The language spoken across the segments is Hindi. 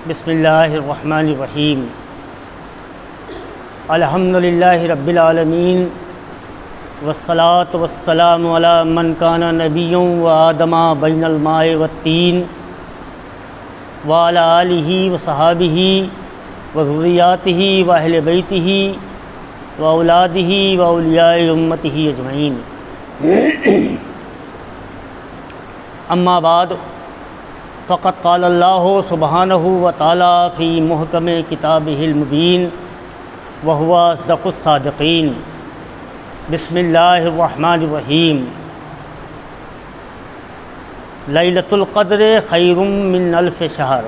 बिस्मिल्लाहिर्रहमानिर्रहीम। अल्हम्दुलिल्लाहि रब्बिल आलमीन वस्सलातु वस्सलामु अला मन काना नबिय्युं व आदमा बैनल माए वत्तीन व अला आलिहि व सहाबिहि व ज़ुर्रिय्यातिहि व अहले बैतिहि व औलादिहि व औलियाए उम्मतिहि अजमईन। अम्मा बाद फ़क़त क़ाल अल्लाहु सुब्हानहु व तआला फ़ी मुहकम किताबिहिल मुबीन व हुवा अस्दक़ुस सादिक़ीन। बिस्मिल्लाहिर्रहमानिर्रहीम। लैलतुल क़द्र खैरुम मिन अल्फ़ि शहर।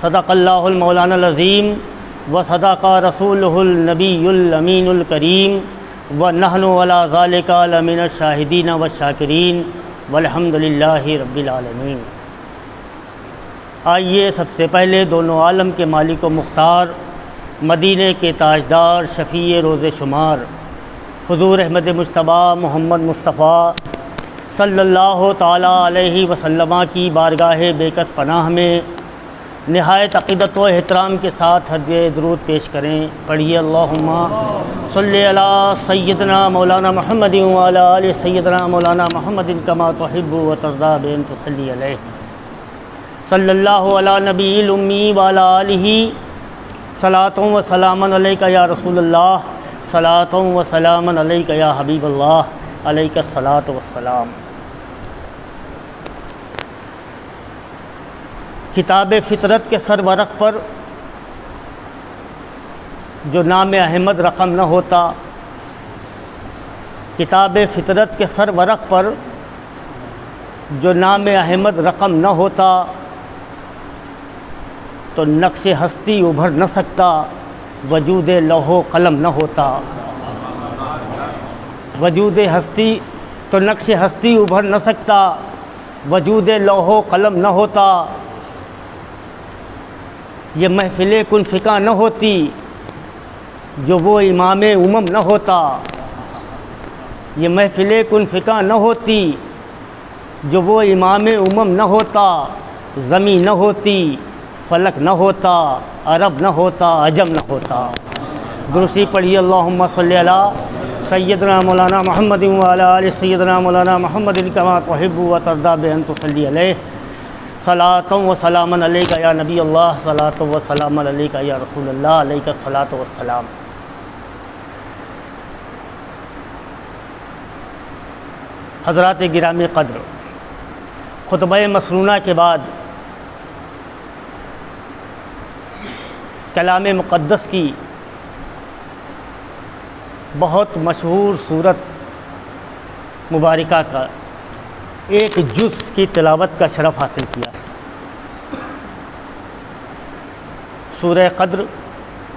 सदक़ल्लाहुल मौलानाल अज़ीम व सदक़ा रसूलुहुल नबियुल अमीनुल करीम व नहनु अला ज़ालिका लमिनश शाहिदीन व शाकिरीन वल्हम्दुलिल्लाहि रब्बिल आलमीन। आइए सबसे पहले दोनों आलम के मालिक व मुख्तार, मदीने के ताजदार, शफ़ीए रोज़े शुमार, हुज़ूर अहमद मुज्तबा मोहम्मद मुस्तफ़ा सल्लल्लाहु ताला अलैहि वसल्लम की बारगाह बेकस पनाह में निहायत अक़ीदत व एहतराम के साथ हदिया दुरूद पेश करें। पढ़िए अल्लाहुम्मा सल्लि अला सय्यदना मौलाना मुहम्मदिन व अला आलि सय्यदना मौलाना मुहम्मदिन कमा तुहिब्बु व तर्दा बिन तुसल्ली अलैहि सल्लल्लाहु अला नबील उम्मी व अला आलिहि सलातुं व सलामन अलैका या रसूलल्लाह सलातुं व सलामन अलैका या हबीबल्लाह अलैका सलातु व सलाम। किताब फ़ितरत के सरवरक़ पर जो नाम अहमद रक़म न होता, किताब फ़ितरत के सरवरक़ पर जो नाम अहमद रक़म न होता तो नक्श हस्ती उभर न सकता, वजूद लौहो कलम न होता। वजूद हस्ती तो नक्श हस्ती उभर न सकता, वजूद लौहो कलम न होता। ये महफ़िल कुन फ़िका न होती जो वो इमाम उमम न होता। ये महफ़िल कुन फ़िका न होती जो वो इमाम उमम न होता। ज़मी न होती, फ़लक न होता, अरब न होता, अजम न होता। दुरूसी पढ़िए अल्लाहुम्मा सल्लि अला सय्यदना मौलाना मुहम्मदिन व अला आलि सय्यदना मौलाना मुहम्मदिन कमा तुहिब्बु व तर्दा बिन तुसल्ली अलैहि सलातुं व सलामन अलैका या नबी अल्लाह सलातुं व सलामन अलैका या रसूल अल्लाह अलैका सलातु व सलाम। हज़रात गिरामी क़द्र, खुतबा मसनूना के बाद कलाम मुक़द्दस की बहुत मशहूर सूरत मुबारका का एक जुज़ की तिलावत का शरफ़ हासिल किया है। सूरह क़द्र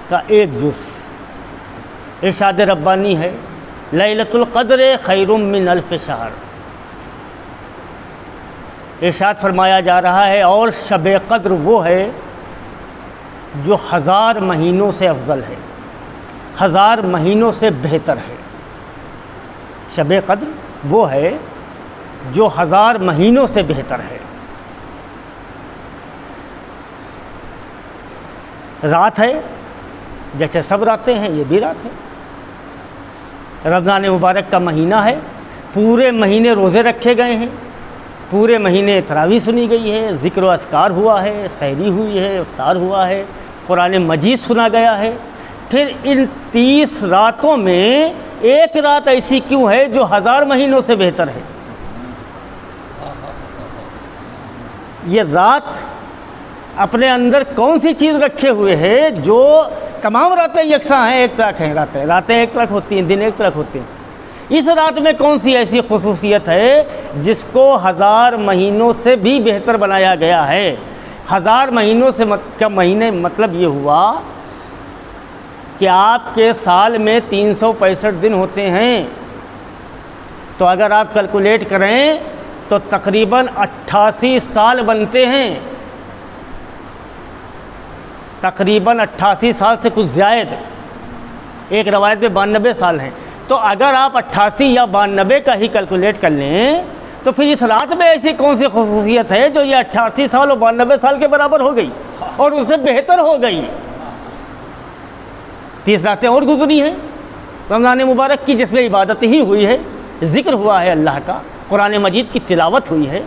का एक जुज़ इरशाद रब्बानी है, लैलतुल क़द्र खैरुम मिन अल्फ़ि शहर। इरशाद फरमाया जा रहा है और शब क़द्र वो है जो 1000 महीनों से अफजल है, 1000 महीनों से बेहतर है। शब क़द्र वो है जो 1000 महीनों से बेहतर है। रात है जैसे सब रातें हैं, ये भी रात है। रमज़ान मुबारक का महीना है, पूरे महीने रोज़े रखे गए हैं, पूरे महीने तरावी सुनी गई है, ज़िक्र व अस्कार हुआ है, सहरी हुई है, इफ्तार हुआ है, कुरान मजीद सुना गया है। फिर इन 30 रातों में एक रात ऐसी क्यों है जो 1000 महीनों से बेहतर है? ये रात अपने अंदर कौन सी चीज़ रखे हुए है जो तमाम रातें यकसा हैं, एक तरह हैं। रातें एक तरह होती हैं, दिन एक तरह होते हैं। इस रात में कौन सी ऐसी खुसूसियत है जिसको 1000 महीनों से भी बेहतर बनाया गया है? 1000 महीनों से क्या महीने मतलब ये हुआ कि आपके साल में 365 दिन होते हैं, तो अगर आप कैलकुलेट करें तो तकरीबन 88 साल बनते हैं। तकरीबन 88 साल से कुछ ज़्यादा, एक रवायत में 92 साल हैं। तो अगर आप 88 या 92 का ही कैलकुलेट कर लें तो फिर इस रात में ऐसी कौन सी खुसूसियत है जो ये 88 साल और 92 साल के बराबर हो गई? और उससे बेहतर हो गई। 30 रातें और गुजरी हैं रमज़ान मुबारक की, जिसमें इबादत ही हुई है, ज़िक्र हुआ है अल्लाह का, कुरान मजीद की तिलावत हुई है,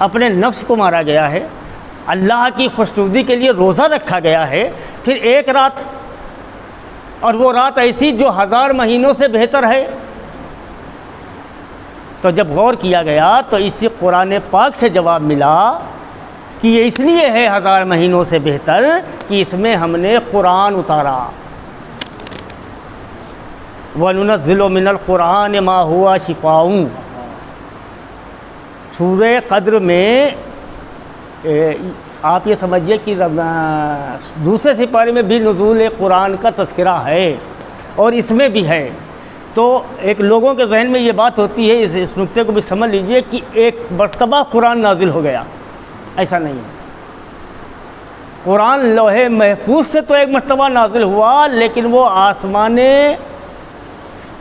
अपने नफ्स को मारा गया है, अल्लाह की खुशनुदी के लिए रोज़ा रखा गया है। फिर एक रात, और वो रात ऐसी जो 1000 महीनों से बेहतर है। तो जब गौर किया गया तो इसी कुरान पाक से जवाब मिला कि ये इसलिए है 1000 महीनों से बेहतर कि इसमें हमने कुरान उतारा। वनुनज़्ज़िलु मिनल कुरान मा हुआ शिफ़ाउन। सूरह क़द्र में आप ये समझिए कि दूसरे सिपारे में भी नुज़ूल कुरान का तज़किरा है और इसमें भी है। तो एक लोगों के जहन में ये बात होती है, इस नुक्ते को भी समझ लीजिए कि एक मर्तबा कुरान नाजिल हो गया, ऐसा नहीं है। कुरान लोहे महफूज से तो एक मर्तबा नाजिल हुआ, लेकिन वो आसमान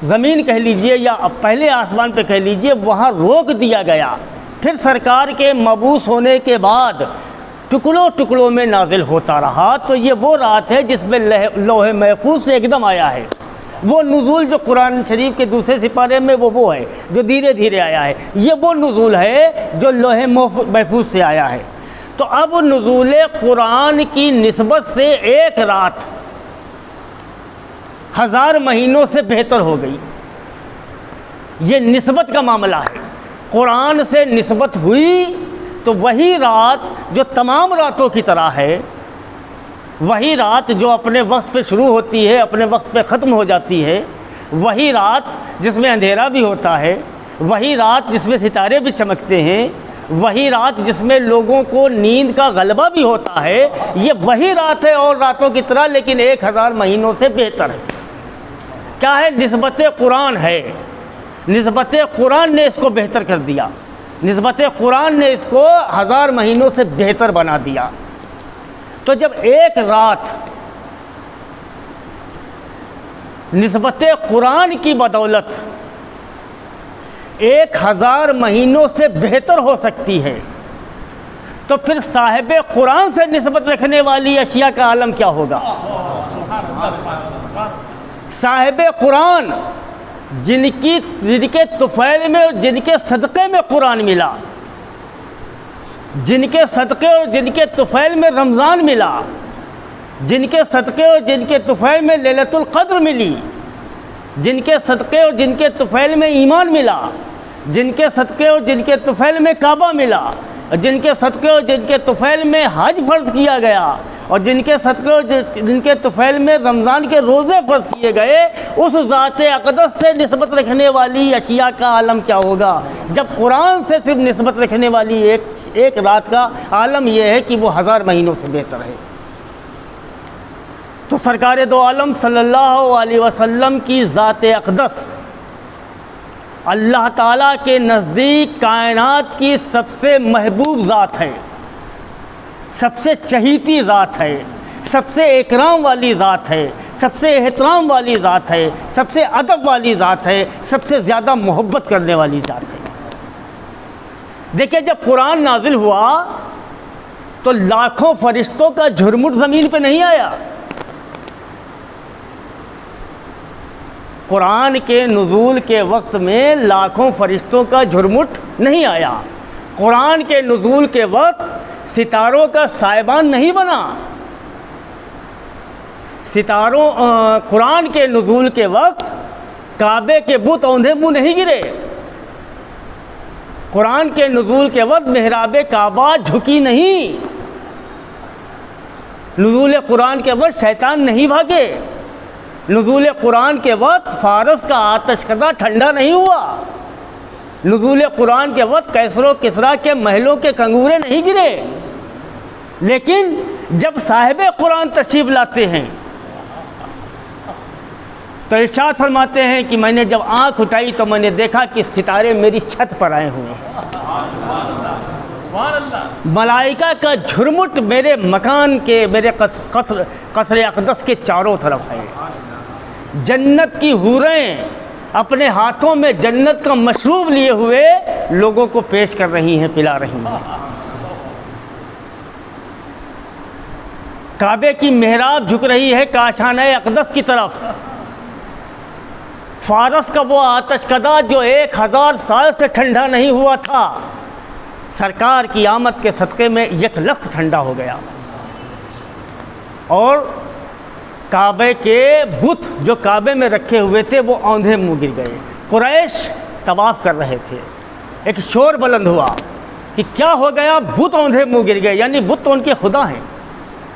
ज़मीन कह लीजिए या पहले आसमान पे कह लीजिए, वहाँ रोक दिया गया। फिर सरकार के मबूस होने के बाद टुकड़ों टुकड़ों में नाजिल होता रहा। तो ये वो रात है जिसमें लोहे महफूज से एकदम आया है। वो नुज़ूल जो कुरान शरीफ के दूसरे सिपारे में वो है जो धीरे धीरे आया है, ये वो नुज़ूल है जो लोहे महफूज से आया है। तो अब नुज़ूल कुरान की निस्बत से एक रात 1000 महीनों से बेहतर हो गई। ये निस्बत का मामला है। कुरान से निस्बत हुई तो वही रात जो तमाम रातों की तरह है, वही रात जो अपने वक्त पे शुरू होती है, अपने वक्त पे ख़त्म हो जाती है, वही रात जिसमें अंधेरा भी होता है, वही रात जिसमें सितारे भी चमकते हैं, वही रात जिसमें लोगों को नींद का गलबा भी होता है, ये वही रात है और रातों की तरह, लेकिन 1000 महीनों से बेहतर है। क्या है? निस्बत कुरान है। निस्बत कुरान ने इसको बेहतर कर दिया। निस्बत कुरान ने इसको 1000 महीनों से बेहतर बना दिया। तो जब एक रात निस्बत कुरान की बदौलत 1000 महीनों से बेहतर हो सकती है, तो फिर साहिब कुरान से निस्बत रखने वाली अशिया का आलम क्या होगा? साहिब कुरान जिनके तुफैल में, जिनके सदक़े में कुरान मिला, जिनके सदक़े और जिनके तुफैल में रमज़ान मिला, जिनके सदक़े और जिनके तुफैल में लैलतुल क़द्र मिली, जिनके सदक़े और जिनके तुफैल में ईमान मिला, जिनके सदक़े और जिनके तुफैल में काबा मिला, जिनके सदक़े और जिनके तुफैल में हज फ़र्ज़ किया गया, और जिनके सदक़े और जिनके तुफैल में रमज़ान के रोज़े फ़र्ज़ किए गए, उस ज़ात-ए अक़दस से निस्बत रखने वाली अशिया का आलम क्या होगा? जब कुरान से सिर्फ निस्बत रखने वाली एक रात का आलम यह है कि वो 1000 महीनों से बेहतर है। तो सरकार दो आलम सल्लल्लाहु अलैहि वसल्लम की ज़ात-ए अक़दस अल्लाह ताला के नज़दीक कायनात की सबसे महबूब ज़ात है, सबसे चहीती ज़ात है, सबसे इकराम वाली ज़ात है, सबसे एहतराम वाली ज़ात है, सबसे अदब वाली ज़ात है, सबसे ज़्यादा मोहब्बत करने वाली ज़ात है। देखिए, जब कुरान नाजिल हुआ तो लाखों फरिश्तों का झुरमुट ज़मीन पे नहीं आया। कुरान के नुज़ूल के वक्त में लाखों फरिश्तों का झुरमुट नहीं आया। कुरान के नुज़ूल के वक्त सितारों का साइबान नहीं बना। कुरान के नुज़ूल के वक्त काबे के बुत औंधे मुँह नहीं गिरे। कुरान के नुज़ूल के वक्त मेहराबे काबा झुकी नहीं। नुज़ूल कुरान के वक्त शैतान नहीं भागे। नुज़ूल कुरान के वक्त फारस का आतशकदा ठंडा नहीं हुआ। नुज़ूल कुरान के वक्त कैसरो किसरा के महलों के कंगूरे नहीं गिरे। लेकिन जब साहिब कुरान तशरीफ़ लाते हैं तो इरशाद फरमाते हैं कि मैंने जब आँख उठाई तो मैंने देखा कि सितारे मेरी छत पर आए हुए हैं। मलाइका का झुरमुट मेरे मकान के, मेरे कसर अक़दस के चारों तरफ है। जन्नत की हूरें अपने हाथों में जन्नत का मशरूब लिए हुए लोगों को पेश कर रही हैं, पिला रही हैं। काबे की मेहराब झुक रही है काशाने अक़दस की तरफ। फारस का वो आतशकदा जो 1000 साल से ठंडा नहीं हुआ था, सरकार की आमद के सदक़े में एक लफ्ज़ ठंडा हो गया। और काबे के बुत जो काबे में रखे हुए थे वो औंधे मुँह गिर गए। कुरैश तवाफ़ कर रहे थे, एक शोर बुलंद हुआ कि क्या हो गया, बुत औंधे मुँह गिर गए। यानी बुत तो उनके खुदा हैं,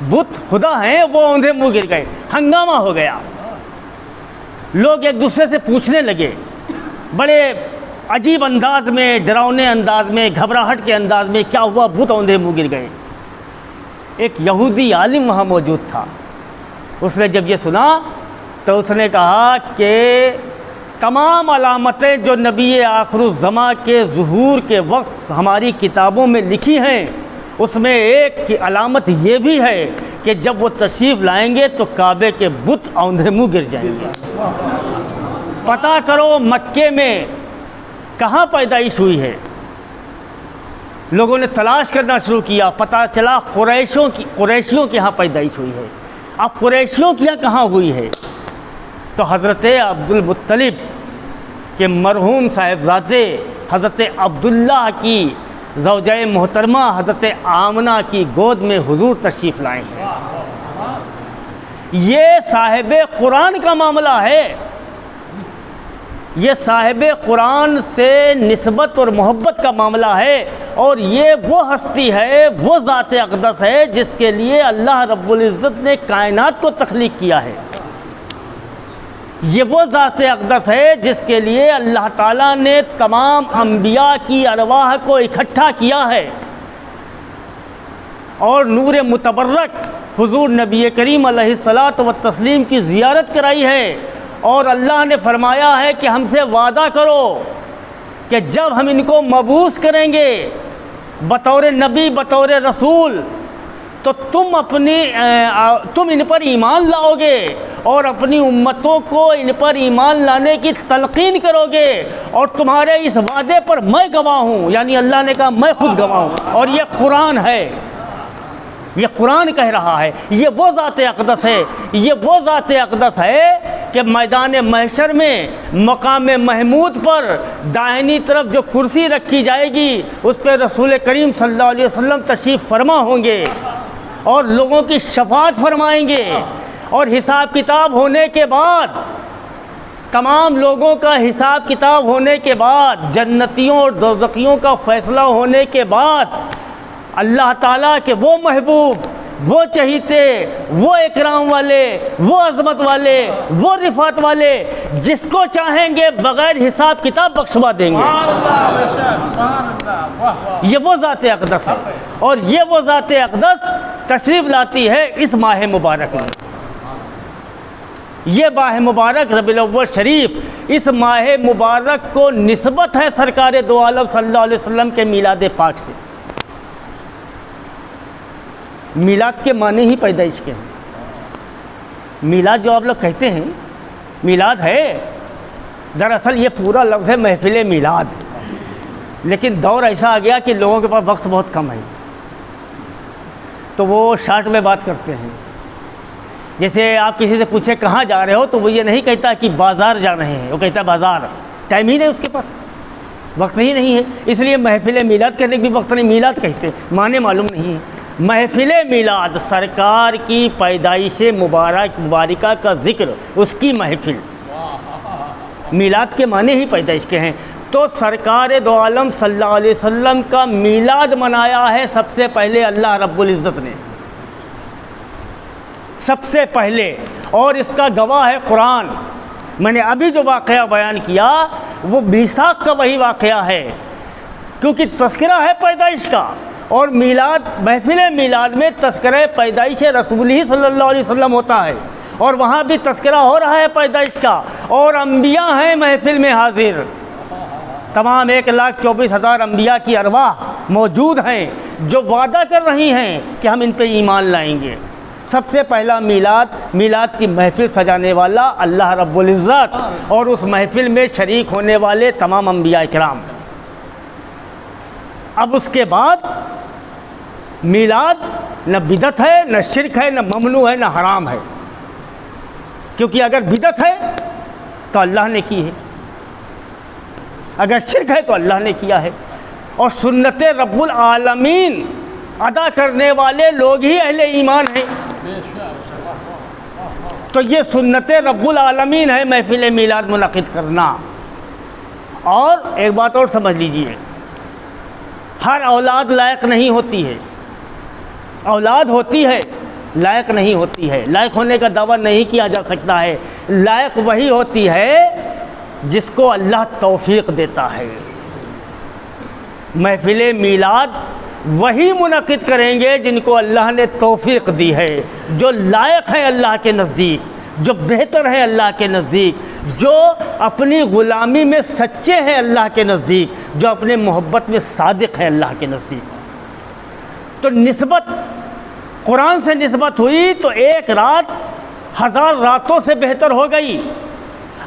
बुत खुदा हैं, वो औंधे मुँह गिर गए। हंगामा हो गया, लोग एक दूसरे से पूछने लगे, बड़े अजीब अंदाज में, डरावने अंदाज में, घबराहट के अंदाज में, क्या हुआ, बुत औंधे मुँह गिर गए। एक यहूदी आलिम वहाँ मौजूद था, उसने जब ये सुना तो उसने कहा कि तमाम अलामतें जो नबी आखिरुज़्ज़मा के ज़ुहूर के वक्त हमारी किताबों में लिखी हैं, उसमें एक की अलामत ये भी है कि जब वो तशरीफ़ लाएंगे तो काबे के बुत औंधे मुँह गिर जाएंगे। पता करो मक्के में कहाँ पैदाइश हुई है। लोगों ने तलाश करना शुरू किया, पता चला कुरैशियों के यहाँ पैदाइश हुई है। अब कुरैशियों के यहाँ कहाँ हुई है? तो हज़रत अब्दुल मुत्तलिब के मरहूम साहिबजादे हज़रत अब्दुल्लाह की ज़ौजाए मोहतरमा हज़रत आमना की गोद में हुजूर तशरीफ़ लाए हैं। ये साहिब कुरान का मामला है, ये साहिब कुरान से निस्बत और मोहब्बत का मामला है। और ये वो हस्ती है, वो ज़ात अक़दस है जिसके लिए अल्लाह रब्बुल इज़्ज़त ने कायनात को तख्लीक़ किया है। ये वो ज़ात अक़दस है जिसके लिए अल्लाह ताला ने तमाम अम्बिया की अरवाह को इकट्ठा किया है और नूर मुतबर्रक हुज़ूर नबी करीम अलैहिस्सलातु व तस्लीम की ज़ियारत कराई है। और अल्लाह ने फरमाया है कि हमसे वादा करो कि जब हम इनको मबूस करेंगे बतौर नबी, बतौर रसूल, तो तुम इन पर ईमान लाओगे और अपनी उम्मतों को इन पर ईमान लाने की तलकीन करोगे। और तुम्हारे इस वादे पर मैं गवाह हूँ, यानी अल्लाह ने कहा मैं खुद गवाह हूँ। और ये कुरान है, ये कुरान कह रहा है। ये वो ज़ात अक़दस है, ये वो ज़ात अक़दस है कि मैदान महशर में मकाम महमूद पर दाहिनी तरफ जो कुर्सी रखी जाएगी उस पर रसूल करीम सल्लल्लाहु अलैहि वसल्लम तशरीफ़ फरमा होंगे और लोगों की शफाअत फरमाएंगे। और हिसाब किताब होने के बाद, तमाम लोगों का हिसाब किताब होने के बाद, जन्नतियों और दोज़खियों का फ़ैसला होने के बाद, अल्लाह ताला के वो महबूब, वो चहीते, वो इकराम वाले, वो अज़मत वाले, वो रिफ़ात वाले, जिसको चाहेंगे बग़ैर हिसाब किताब बख्शवा देंगे। ये वो ज़ात अक़दस है। और ये वो ज़ात अक़दस तशरीफ़ लाती है इस माह मुबारक में। ये माह मुबारक रबीउल अव्वल शरीफ, इस माह मुबारक को निस्बत है सरकार दो आलम सल्लल्लाहु अलैहि वसल्लम के मीलाद पाक से। मीलाद के माने ही पैदाइश के हैं। मीलाद जो आप लोग कहते हैं, मीलाद है, दरअसल ये पूरा लफ्ज़ है महफ़िल मीलाद। लेकिन दौर ऐसा आ गया कि लोगों के पास वक्त बहुत कम है, तो वो शॉर्ट में बात करते हैं। जैसे आप किसी से पूछे कहाँ जा रहे हो, तो वो ये नहीं कहता कि बाज़ार जा रहे हैं, वो कहता बाज़ार। टाइम ही नहीं उसके पास, वक्त ही नहीं है, इसलिए महफ़िल मीलाद करने की भी वक्त नहीं। मीलाद कहते, माने मालूम नहीं है। महफ़िल मीलाद सरकार की पैदाइश मुबारका का ज़िक्र, उसकी महफ़िल। मीलाद के माने ही पैदाइश के हैं। तो सरकार दो आलम सल्लल्लाहु अलैहि वसल्लम का मीलाद मनाया है सबसे पहले अल्लाह रब्बुल इज़्ज़त ने, सबसे पहले। और इसका गवाह है कुरान। मैंने अभी जो वाक़या बयान किया वो मीसाक का वही वाक़या है, क्योंकि तज़किरा है पैदाइश का। और मीलाद, महफ़िल मीलाद में तज़किरा पैदाइश रसूल ही सल्लल्लाहु अलैहि वसल्लम होता है, और वहाँ भी तज़किरा हो रहा है पैदाइश का। और अम्बिया हैं महफ़िल में हाजिर, तमाम 1,24,000 अम्बिया की अरवाह मौजूद हैं जो वादा कर रही हैं कि हम इन पर ईमान लाएंगे। सबसे पहला मीलाद की महफ़िल सजाने वाला अल्लाह रब्बुल इज़्ज़त, और उस महफ़िल में शरीक होने वाले तमाम अम्बिया इकराम। अब उसके बाद मीलाद न बिदत है, न शिरक है, न ममनू है, न हराम है। क्योंकि अगर बिदत है तो अल्लाह ने की है, अगर शिरक है तो अल्लाह ने किया है। और सुन्नत रब्बुल आलमीन अदा करने वाले लोग ही अहले ईमान हैं। तो ये सुन्नत रब्बुल आलमीन है महफिल मीलाद मुनक़िद करना। और एक बात और समझ लीजिए, हर औलाद लायक नहीं होती है। औलाद होती है, लायक नहीं होती है। लायक होने का दावा नहीं किया जा सकता है। लायक वही होती है जिसको अल्लाह तौफीक देता है। महफिल मीलाद वही मुनक़िद करेंगे जिनको अल्लाह ने तौफीक दी है, जो लायक है अल्लाह के नज़दीक, जो बेहतर है अल्लाह के नज़दीक, जो अपनी ग़ुलामी में सच्चे हैं अल्लाह के नज़दीक, जो अपने मोहब्बत में सादिक है अल्लाह के नज़दीक। तो निस्बत कुरान से निस्बत हुई तो एक रात 1000 रातों से बेहतर हो गई।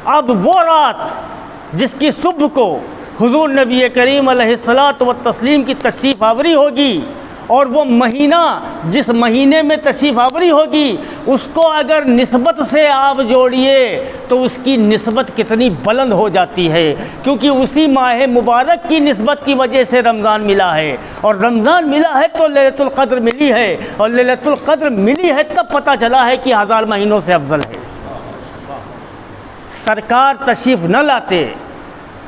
अब वो रात जिसकी सुबह को हुज़ूर नबी करीम अलैहिस्सलातु व तस्लीम की तशरीफ़ आवरी होगी, और वो महीना जिस महीने में तशरीफ़ आवरी होगी उसको अगर निस्बत से आप जोड़िए तो उसकी निस्बत कितनी बुलंद हो जाती है। क्योंकि उसी माह मुबारक की निस्बत की वजह से रमज़ान मिला है, और रमज़ान मिला है तो लैलतुल क़द्र मिली है, और लैलतुल क़द्र मिली है तब पता चला है कि 1000 महीनों से अफजल है। सरकार तशरीफ़ न लाते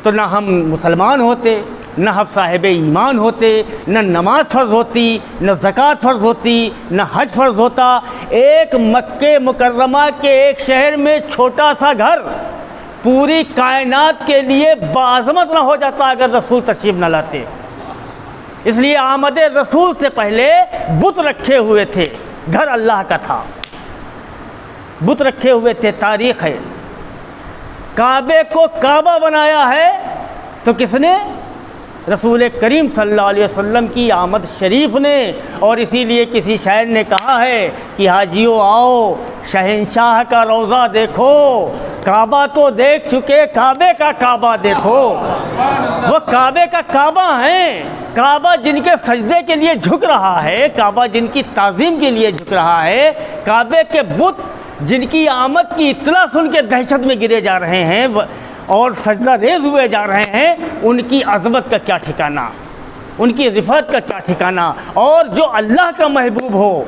तो न हम मुसलमान होते, न हम साहिब ईमान होते, न नमाज फ़र्ज़ होती, न ज़कात फ़र्ज़ होती, न हज फ़र्ज़ होता। एक मक्के मुकर्रमा के एक शहर में छोटा सा घर पूरी कायनात के लिए बाज़मत न हो जाता अगर रसूल तशरीफ़ न लाते। इसलिए आमद रसूल से पहले बुत रखे हुए थे, घर अल्लाह का था, बुत रखे हुए थे। तारीख़ है, काबे को काबा बनाया है तो किसने? रसूल करीम सल्लल्लाहु अलैहि वसल्लम की आमद शरीफ ने। और इसीलिए किसी शायर ने कहा है कि हाजियो आओ शहंशाह का रोज़ा देखो, काबा तो देख चुके, काबे का काबा देखो। वो काबे का काबा है, काबा जिनके सजदे के लिए झुक रहा है, काबा जिनकी ताज़ीम के लिए झुक रहा है, काबे के बुत जिनकी आमद की इत्तला सुन के दहशत में गिरे जा रहे हैं और सजदा रेज़ हुए जा रहे हैं, उनकी अज़मत का क्या ठिकाना, उनकी रिफ़त का क्या ठिकाना। और जो अल्लाह का महबूब हो,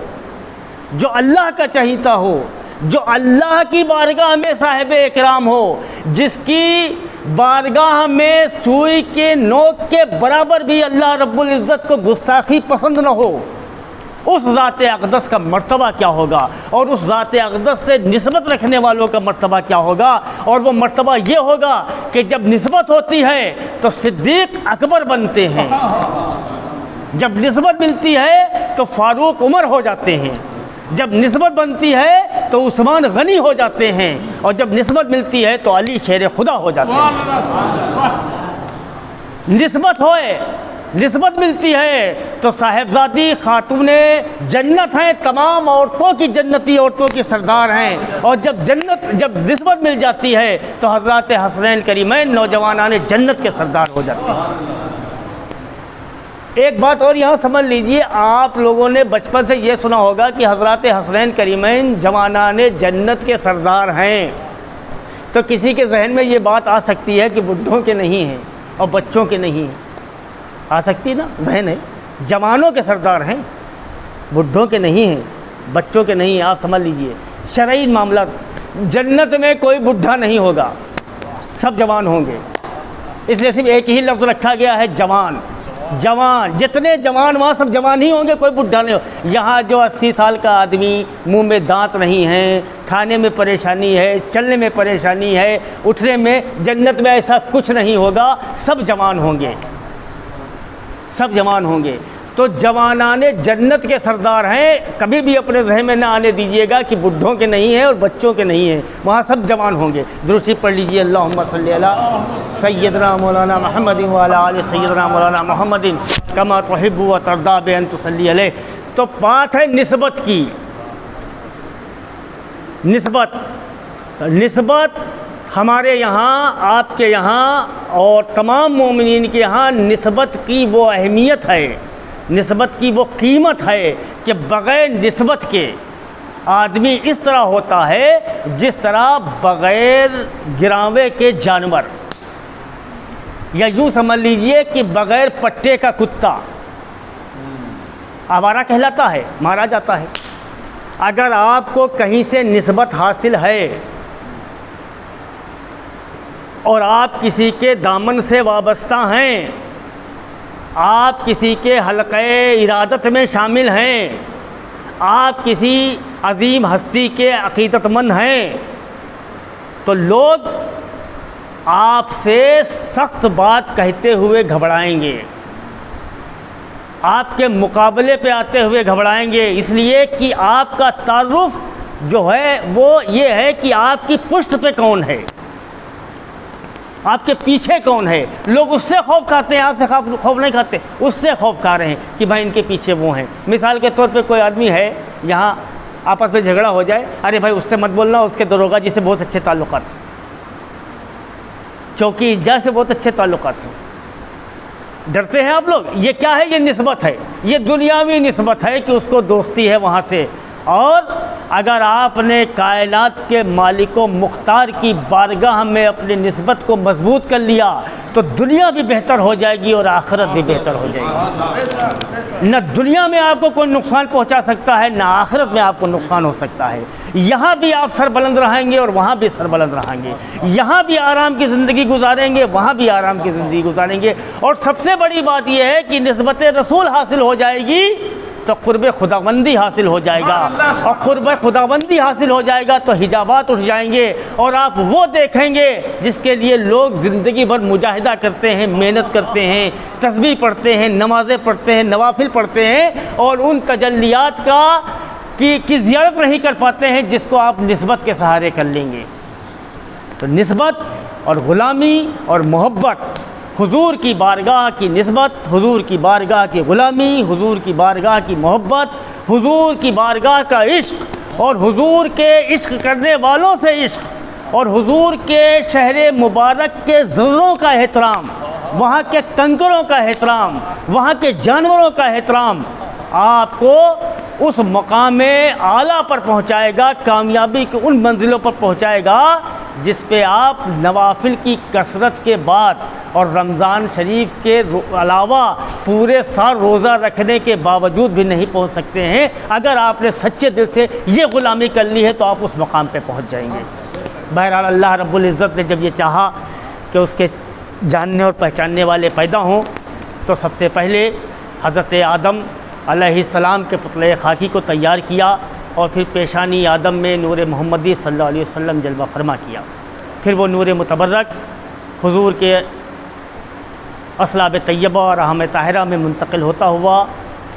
जो अल्लाह का चहीता हो, जो अल्लाह की बारगाह में साहिब इकराम हो, जिसकी बारगाह में सुई के नोक के बराबर भी अल्लाह रब्बुल इज़्ज़त को गुस्ताखी पसंद न हो, उस ज़ात-ए अक़दस का मर्तबा क्या होगा, और उस ज़ात-ए अक़दस से निस्बत रखने वालों का मर्तबा क्या होगा। और वो मर्तबा ये होगा कि जब निस्बत होती है तो सिद्दीक़ अकबर बनते हैं, जब निस्बत मिलती है तो फ़ारूक उमर हो जाते हैं, जब निस्बत बनती है तो उस्मान गनी हो जाते हैं, और जब निस्बत मिलती है तो अली शेर खुदा हो जाते हैं। निस्बत होए, निस्बत मिलती है तो साहिबजादी खातूने जन्नत हैं, तमाम औरतों की जन्नती औरतों की सरदार हैं। और जब निस्बत मिल जाती है तो हज़रत हसनैन करीमैन नौजवानाने जन्नत के सरदार हो जाते हैं। एक बात और यहाँ समझ लीजिए, आप लोगों ने बचपन से ये सुना होगा कि हज़रत हसनैन करीमैन जवानाने जन्नत के सरदार हैं। तो किसी के जहन में ये बात आ सकती है कि बुढ़ों के नहीं हैं और बच्चों के नहीं हैं, आ सकती ना जहन है। जवानों के सरदार हैं, बुढ़ों के नहीं हैं, बच्चों के नहीं हैं। आप समझ लीजिए शरई मामला, जन्नत में कोई बुढ़ा नहीं होगा, सब जवान होंगे। इसलिए सिर्फ एक ही लफ्ज़ रखा गया है, जवान। जवान, जितने जवान वहाँ सब जवान ही होंगे, कोई बुढ़ा नहीं हो। यहाँ जो 80 साल का आदमी, मुंह में दांत नहीं हैं, खाने में परेशानी है, चलने में परेशानी है, उठने में, जन्नत में ऐसा कुछ नहीं होगा, सब जवान होंगे, सब जवान होंगे। तो जवानाने जन्नत के सरदार हैं। कभी भी अपने जहन में ना आने दीजिएगा कि बुढ़ों के नहीं हैं और बच्चों के नहीं हैं, वहाँ सब जवान होंगे। दुरूद पढ़ लीजिए, अल्लाहुम्मा सल्ली अला सय्यदना मौलाना मुहम्मद व अला आलि सय्यदना मौलाना मुहम्मद कमा तुहिब्बु व तर्दा बि अन तुसल्ली अलैहि। तो बात है निस्बत की, निस्बत हमारे यहाँ, आपके यहाँ और तमाम मोमिनीन के यहाँ निस्बत की वो अहमियत है निस्बत की वो कीमत है कि बग़ैर निस्बत के आदमी इस तरह होता है जिस तरह बग़ैर गिरावे के जानवर, या यूँ समझ लीजिए कि बग़ैर पट्टे का कुत्ता आवारा कहलाता है, मारा जाता है। अगर आपको कहीं से निस्बत हासिल है और आप किसी के दामन से वाबस्ता हैं, आप किसी के हल्क़े इरादत में शामिल हैं, आप किसी अजीम हस्ती के अक़ीदतमंद हैं, तो लोग आपसे सख्त बात कहते हुए घबराएंगे, आपके मुकाबले पे आते हुए घबराएंगे, इसलिए कि आपका तारुफ जो है वो ये है कि आपकी पुष्ट पे कौन है, आपके पीछे कौन है। लोग उससे खौफ खाते हैं, आपसे खौफ नहीं खाते, उससे खौफ खा रहे हैं कि भाई इनके पीछे वो हैं। मिसाल के तौर पे कोई आदमी है, यहाँ आपस में झगड़ा हो जाए, अरे भाई उससे मत बोलना, उसके दरोगा जी से बहुत अच्छे ताल्लुकात हैं, चौकी इंचार्ज से बहुत अच्छे ताल्लुकात हैं। डरते हैं आप लोग। ये क्या है? ये निस्बत है, ये दुनियावी निस्बत है कि उसको दोस्ती है वहाँ से। और अगर आपने कायनात के मालिक मुख्तार की बारगाह में अपनी निस्बत को मजबूत कर लिया तो दुनिया भी बेहतर हो जाएगी और आखिरत भी बेहतर हो जाएगी। न दुनिया में आपको कोई नुकसान पहुंचा सकता है, न आखिरत में आपको नुकसान हो सकता है। यहाँ भी आप सरबुलंद रहेंगे और वहाँ भी सरबुलंद रहेंगे, यहाँ भी आराम की ज़िंदगी गुजारेंगे, वहाँ भी आराम की ज़िंदगी गुजारेंगे। और सबसे बड़ी बात यह है कि निस्बत रसूल हासिल हो जाएगी तो कुर्ब खुदाबंदी हासिल हो जाएगा, और कुर्ब खुदाबंदी हासिल हो जाएगा तो हिजाबात उठ जाएंगे और आप वो देखेंगे जिसके लिए लोग ज़िंदगी भर मुजाहिदा करते हैं, मेहनत करते हैं, तस्बीह पढ़ते हैं, नमाज़ें पढ़ते हैं, नवाफिल पढ़ते हैं, और उन तजल्लियात की ज़ियारत नहीं कर पाते हैं जिसको आप निस्बत के सहारे कर लेंगे। तो निस्बत और ग़ुलामी और मोहब्बत, हुजूर की बारगाह की निस्बत, हुजूर की बारगाह की ग़ुलामी, हुजूर की बारगाह की मोहब्बत, हुजूर की बारगाह का इश्क, और हुजूर के इश्क करने वालों से इश्क, और हुजूर के शहर मुबारक के ज़र्रों का एहतराम, वहाँ के कंकरों का एहतराम, वहाँ के जानवरों का एहतराम आपको उस मकाम आला पर पहुँचाएगा, कामयाबी के उन मंजिलों पर पहुँचाएगा जिस पे आप नवाफिल की कसरत के बाद और रमज़ान शरीफ के अलावा पूरे साल रोज़ा रखने के बावजूद भी नहीं पहुंच सकते हैं। अगर आपने सच्चे दिल से ये ग़ुलामी कर ली है तो आप उस मकाम पे पहुंच जाएंगे। बहरहाल अल्लाह रब्बुल इज़्ज़त ने जब ये चाहा कि उसके जानने और पहचानने वाले पैदा हों तो सबसे पहले हज़रत आदम अलैहिस्सलाम के पुतले खाकी को तैयार किया और फिर पेशानी आदम में नूर मोहम्मदी सल्लल्लाहु अलैहि वसल्लम जलवा फरमा किया। फिर वो नूर मुतबर्रक हुजूर के असलाब तैयबा और रहम ताहिरा में मुंतकिल होता हुआ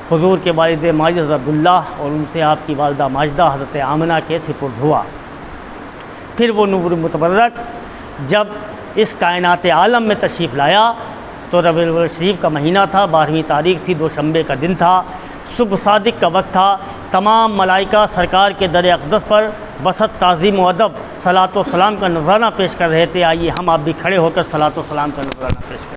हुजूर के वालिद माजिद अब्दुल्लाह और उनसे आपकी वालदा माजिदा हज़रत आमना के सिपुर्द हुआ। फिर वो नूर मुतबर्रक जब इस कायनात आलम में तशरीफ़ लाया तो रबीउल शरीफ का महीना था, 12वीं तारीख़ थी, दोशंबे का दिन था, सुबह सादिक का वक्त था। तमाम मलाइका सरकार के दर अक़दस पर बसत ताज़ीम व अदब सलातो सलाम का नज़राना पेश कर रहे थे। आइए हम आप भी खड़े होकर सलातो सलाम का नज़राना पेश करें।